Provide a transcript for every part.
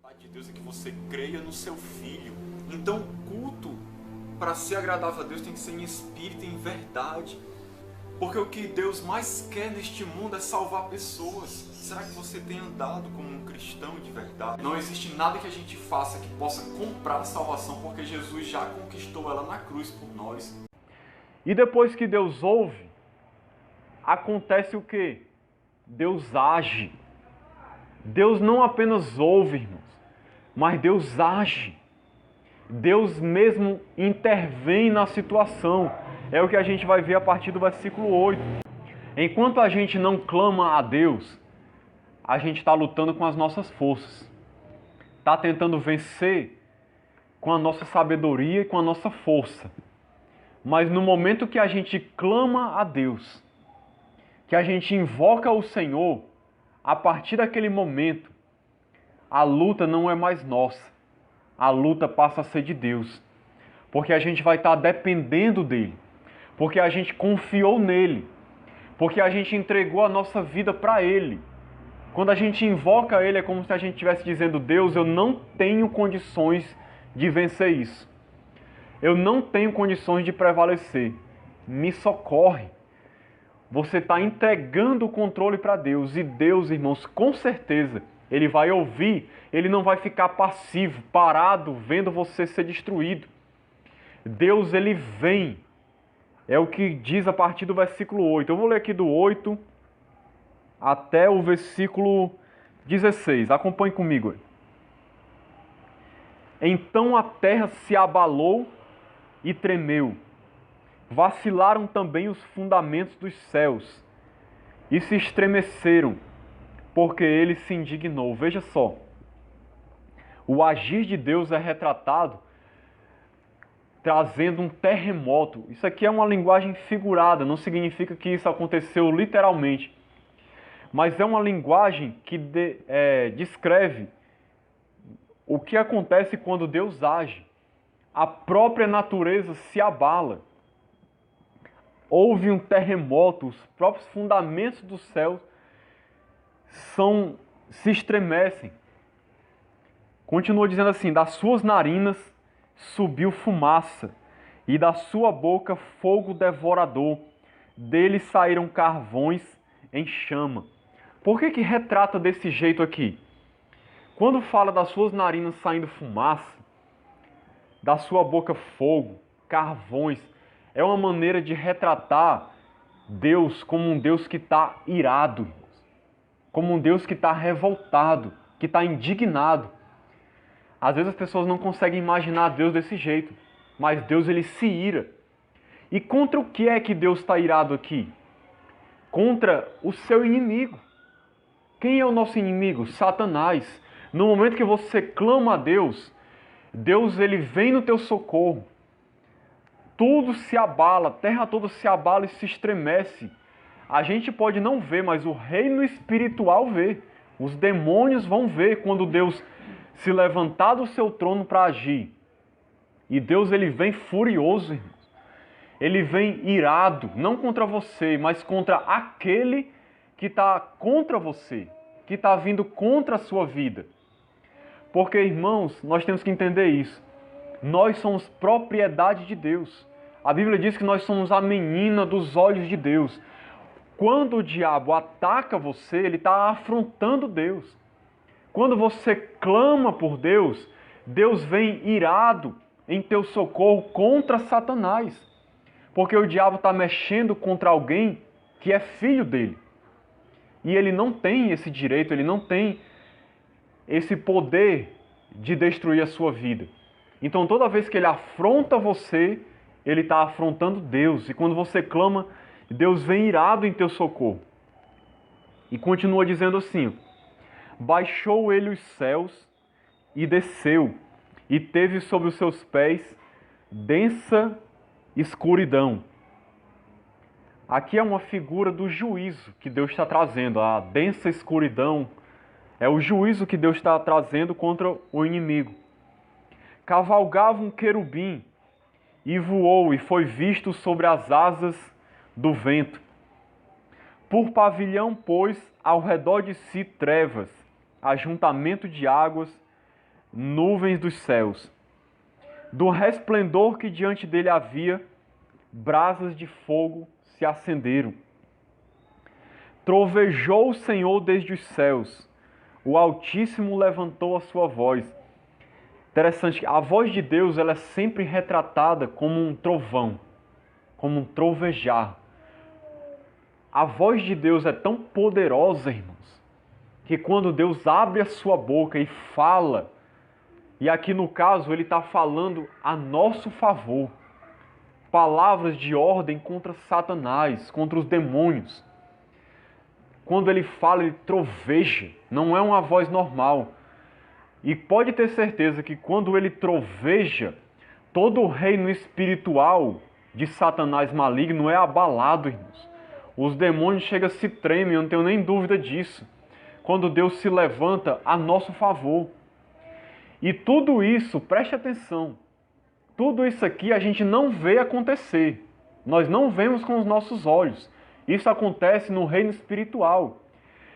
vontade de Deus é que você creia no seu Filho. Então, o culto, para ser agradável a Deus, tem que ser em espírito e em verdade. Porque o que Deus mais quer neste mundo é salvar pessoas. Será que você tem andado como um cristão de verdade? Não existe nada que a gente faça que possa comprar a salvação, porque Jesus já conquistou ela na cruz por nós. E depois que Deus ouve, acontece o quê? Deus age. Deus não apenas ouve, irmãos, mas Deus age. Deus mesmo intervém na situação. É o que a gente vai ver a partir do versículo 8. Enquanto a gente não clama a Deus, a gente está lutando com as nossas forças. Está tentando vencer com a nossa sabedoria e com a nossa força. Mas no momento que a gente clama a Deus, que a gente invoca o Senhor, a partir daquele momento, a luta não é mais nossa. A luta passa a ser de Deus. Porque a gente vai estar dependendo dEle. Porque a gente confiou nele. Porque a gente entregou a nossa vida para Ele. Quando a gente invoca Ele, é como se a gente estivesse dizendo: Deus, eu não tenho condições de vencer isso. Eu não tenho condições de prevalecer. Me socorre. Você está entregando o controle para Deus. E Deus, irmãos, com certeza, Ele vai ouvir. Ele não vai ficar passivo, parado, vendo você ser destruído. Deus, Ele vem. É o que diz a partir do versículo 8. Eu vou ler aqui do 8 até o versículo 16. Acompanhe comigo. Então a terra se abalou e tremeu. Vacilaram também os fundamentos dos céus e se estremeceram, porque ele se indignou. Veja só, o agir de Deus é retratado trazendo um terremoto. Isso aqui é uma linguagem figurada, não significa que isso aconteceu literalmente, mas é uma linguagem que descreve o que acontece quando Deus age. A própria natureza se abala. Houve um terremoto, os próprios fundamentos do céu se estremecem. Continua dizendo assim: das suas narinas subiu fumaça, e da sua boca fogo devorador. Dele saíram carvões em chama. Por que retrata desse jeito aqui? Quando fala das suas narinas saindo fumaça, da sua boca fogo, carvões, é uma maneira de retratar Deus como um Deus que está irado, como um Deus que está revoltado, que está indignado. Às vezes as pessoas não conseguem imaginar Deus desse jeito, mas Deus, ele se ira. E contra o que é que Deus está irado aqui? Contra o seu inimigo. Quem é o nosso inimigo? Satanás. No momento que você clama a Deus, Deus, ele vem no teu socorro. Tudo se abala, a terra toda se abala e se estremece. A gente pode não ver, mas o reino espiritual vê. Os demônios vão ver quando Deus se levantar do seu trono para agir. E Deus, ele vem furioso, irmãos. Ele vem irado, não contra você, mas contra aquele que está contra você, que está vindo contra a sua vida. Porque, irmãos, nós temos que entender isso. Nós somos propriedade de Deus. A Bíblia diz que nós somos a menina dos olhos de Deus. Quando o diabo ataca você, ele está afrontando Deus. Quando você clama por Deus, Deus vem irado em teu socorro contra Satanás. Porque o diabo está mexendo contra alguém que é filho dele. E ele não tem esse direito, ele não tem esse poder de destruir a sua vida. Então toda vez que ele afronta você, ele está afrontando Deus. E quando você clama, Deus vem irado em teu socorro. E continua dizendo assim: baixou ele os céus e desceu, e teve sobre os seus pés densa escuridão. Aqui é uma figura do juízo que Deus está trazendo. A densa escuridão é o juízo que Deus está trazendo contra o inimigo. Cavalgava um querubim e voou e foi visto sobre as asas do vento. Por pavilhão pôs ao redor de si trevas, ajuntamento de águas nuvens dos céus. Do resplendor que diante dele havia, brasas de fogo se acenderam. Trovejou o Senhor desde os céus, o Altíssimo levantou a sua voz. Interessante, a voz de Deus ela é sempre retratada como um trovão, como um trovejar. A voz de Deus é tão poderosa, irmãos, que quando Deus abre a sua boca e fala, e aqui no caso ele está falando a nosso favor, palavras de ordem contra Satanás, contra os demônios. Quando ele fala, ele troveja, não é uma voz normal. E pode ter certeza que quando ele troveja, todo o reino espiritual de Satanás maligno é abalado, irmãos. Os demônios chegam a se tremem, eu não tenho nem dúvida disso. Quando Deus se levanta a nosso favor. E tudo isso, preste atenção, tudo isso aqui a gente não vê acontecer. Nós não vemos com os nossos olhos. Isso acontece no reino espiritual.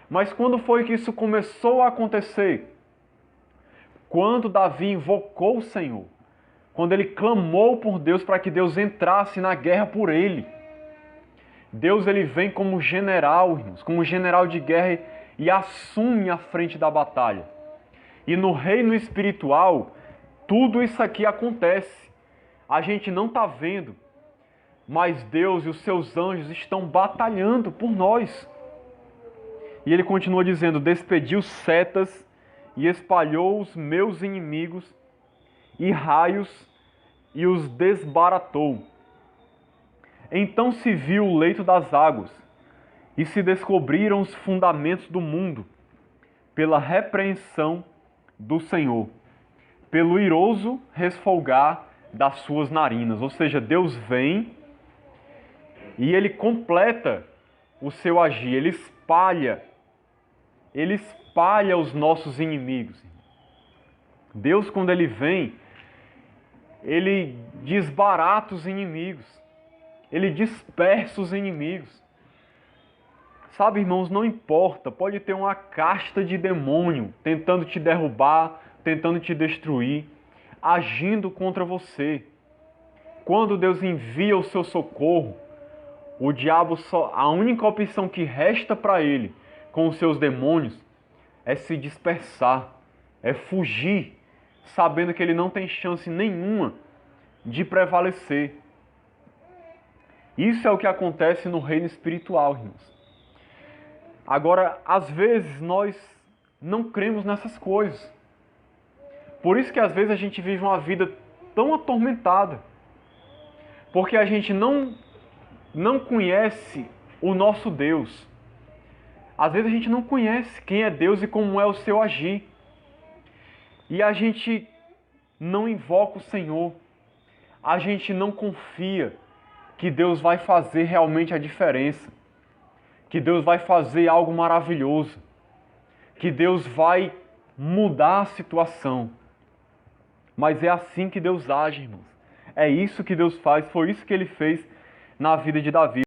Mas quando foi que isso começou a acontecer? Quando Davi invocou o Senhor. Quando ele clamou por Deus para que Deus entrasse na guerra por ele. Deus ele vem como general, irmãos, como general de guerra e assume a frente da batalha. E no reino espiritual, tudo isso aqui acontece. A gente não está vendo, mas Deus e os seus anjos estão batalhando por nós. E ele continua dizendo, despediu setas e espalhou os meus inimigos e raios e os desbaratou. Então se viu o leito das águas e se descobriram os fundamentos do mundo pela repreensão do Senhor, pelo iroso resfolgar das suas narinas. Ou seja, Deus vem e ele completa o seu agir, ele espalha os nossos inimigos. Deus, quando ele vem, ele desbarata os inimigos, ele dispersa os inimigos. Sabe, irmãos, não importa, pode ter uma casta de demônio tentando te derrubar, tentando te destruir, agindo contra você. Quando Deus envia o seu socorro, o diabo a única opção que resta para ele com os seus demônios é se dispersar, é fugir, sabendo que ele não tem chance nenhuma de prevalecer. Isso é o que acontece no reino espiritual, irmãos. Agora, às vezes nós não cremos nessas coisas. Por isso que às vezes a gente vive uma vida tão atormentada. Porque a gente não conhece o nosso Deus. Às vezes a gente não conhece quem é Deus e como é o seu agir. E a gente não invoca o Senhor. A gente não confia que Deus vai fazer realmente a diferença. Que Deus vai fazer algo maravilhoso. Que Deus vai mudar a situação. Mas é assim que Deus age, irmãos. É isso que Deus faz, foi isso que ele fez na vida de Davi.